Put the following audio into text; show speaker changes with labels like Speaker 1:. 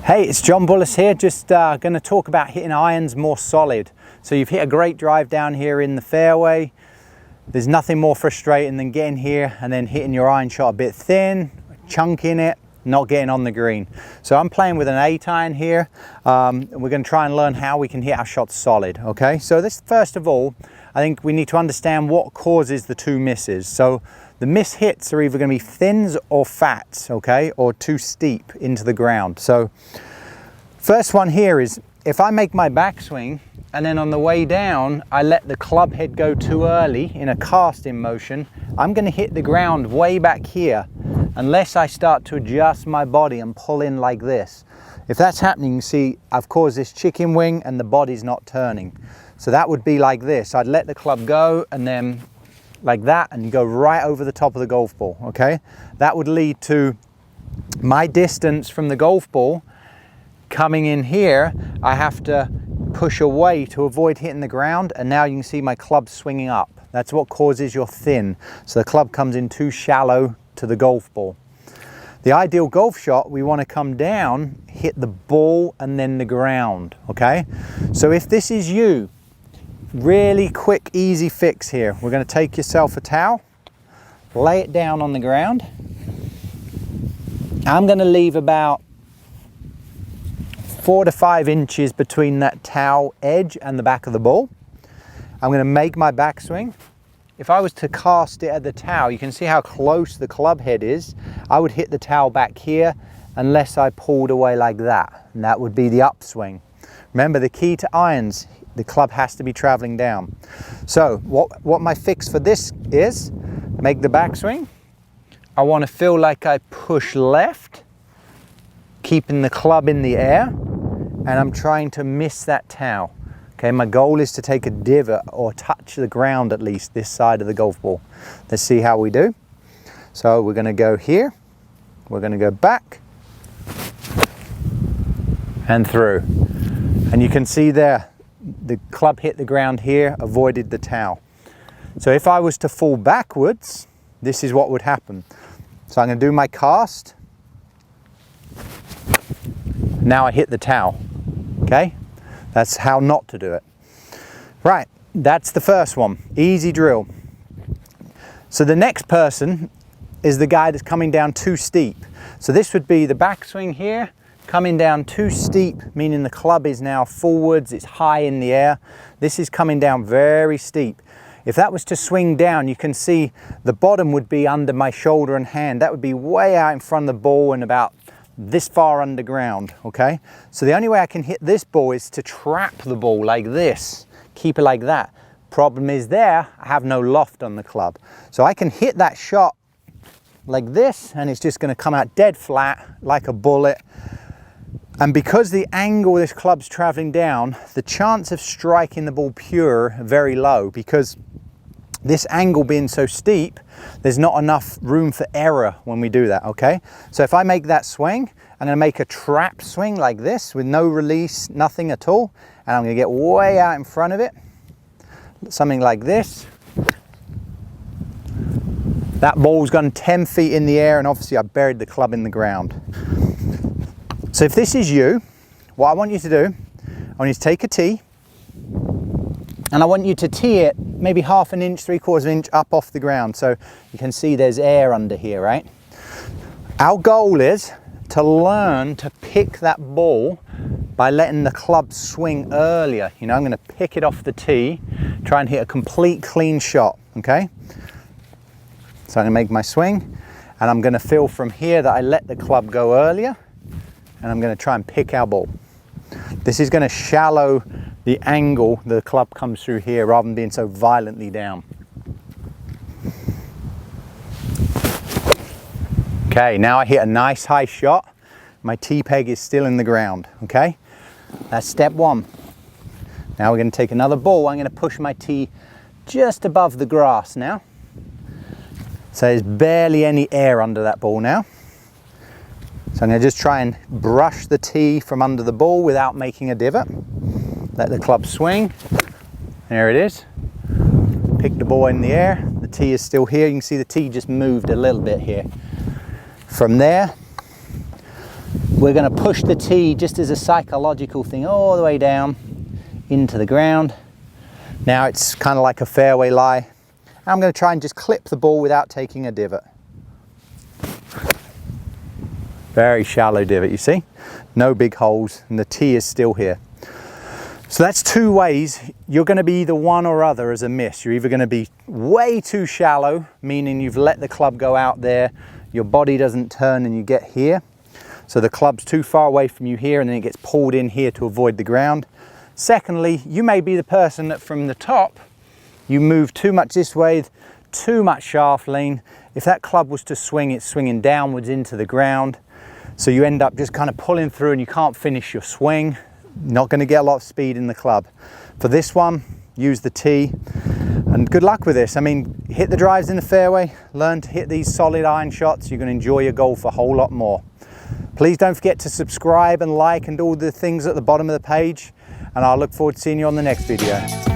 Speaker 1: Hey, it's John Bullis here, just going to talk about hitting irons more solid. So you've hit a great drive down here in the fairway. There's nothing more frustrating than getting here and then hitting your iron shot a bit thin, chunking it, not getting on the green. So I'm playing with an 8 iron here. We're going to try and learn how we can hit our shots solid, okay? So this, first of all, I think we need to understand what causes the two misses. So the miss hits are either going to be thins or fats, okay, or too steep into the ground. So first one here is if I make my backswing and then on the way down I let the club head go too early in a casting motion, I'm going to hit the ground way back here unless I start to adjust my body and pull in like this. If that's happening, you see I've caused this chicken wing and the body's not turning. So that would be like this. I'd let the club go and then like that, and you go right over the top of the golf ball, okay? That would lead to my distance from the golf ball coming in here. I have to push away to avoid hitting the ground, and now you can see my club swinging up. That's what causes your thin. So the club comes in too shallow to the golf ball. The ideal golf shot, we want to come down, hit the ball and then the ground, okay? So if this is you, really quick, easy fix here. We're going to take yourself a towel, lay it down on the ground. I'm going to leave about 4 to 5 inches between that towel edge and the back of the ball. I'm going to make my backswing. If I was to cast it at the towel, you can see how close the club head is. I would hit the towel back here unless I pulled away like that, and that would be the upswing. Remember, the key to irons, the club has to be traveling down. So what my fix for this is, make the backswing. I want to feel like I push left, keeping the club in the air, and I'm trying to miss that towel. Okay, my goal is to take a divot or touch the ground at least this side of the golf ball. Let's see how we do. So we're going to go here, we're going to go back and through. And you can see there, the club hit the ground here, avoided the towel. So if I was to fall backwards, this is what would happen. So I'm going to do my cast. Now I hit the towel, okay? That's how not to do it. Right, that's the first one, easy drill. So the next person is the guy that's coming down too steep. So this would be the backswing here, coming down too steep, meaning the club is now forwards, it's high in the air. This is coming down very steep. If that was to swing down, you can see the bottom would be under my shoulder and hand. That would be way out in front of the ball and about this far underground, okay? So the only way I can hit this ball is to trap the ball like this, keep it like that. Problem is there, I have no loft on the club. So I can hit that shot like this and it's just gonna come out dead flat like a bullet. And because the angle this club's traveling down, the chance of striking the ball pure very low, because this angle being so steep, there's not enough room for error when we do that, okay? So if I make that swing, I'm gonna make a trap swing like this with no release, nothing at all, and I'm gonna get way out in front of it, something like this. That ball's gone 10 feet in the air and obviously I buried the club in the ground. So if this is you, what I want you to do, I want you to take a tee, and I want you to tee it maybe 1/2 inch, 3/4 inch up off the ground. So you can see there's air under here, right? Our goal is to learn to pick that ball by letting the club swing earlier. You know, I'm gonna pick it off the tee, try and hit a complete clean shot, okay? So I'm gonna make my swing, and I'm gonna feel from here that I let the club go earlier, and I'm gonna try and pick our ball. This is gonna shallow the angle the club comes through here rather than being so violently down. Okay, now I hit a nice high shot. My tee peg is still in the ground, okay? That's step one. Now we're gonna take another ball. I'm gonna push my tee just above the grass now. So there's barely any air under that ball now. So I'm going to just try and brush the tee from under the ball without making a divot. Let the club swing. There it is. Pick the ball in the air. The tee is still here. You can see the tee just moved a little bit here. From there, We're going to push the tee just as a psychological thing all the way down into the ground. Now it's kind of like a fairway lie. I'm going to try and just clip the ball without taking a divot. Very shallow divot, you see? No big holes, and the tee is still here. So that's two ways. You're going to be either one or other as a miss. You're either going to be way too shallow, meaning you've let the club go out there, your body doesn't turn and you get here. So the club's too far away from you here and then it gets pulled in here to avoid the ground. Secondly, you may be the person that from the top, you move too much this way, too much shaft lean. If that club was to swing, it's swinging downwards into the ground. So you end up just kind of pulling through and you can't finish your swing. Not going to get a lot of speed in the club. For this one, use the tee and good luck with this. I mean, hit the drives in the fairway, learn to hit these solid iron shots. You're going to enjoy your golf a whole lot more. Please don't forget to subscribe and like and all the things at the bottom of the page. And I'll look forward to seeing you on the next video.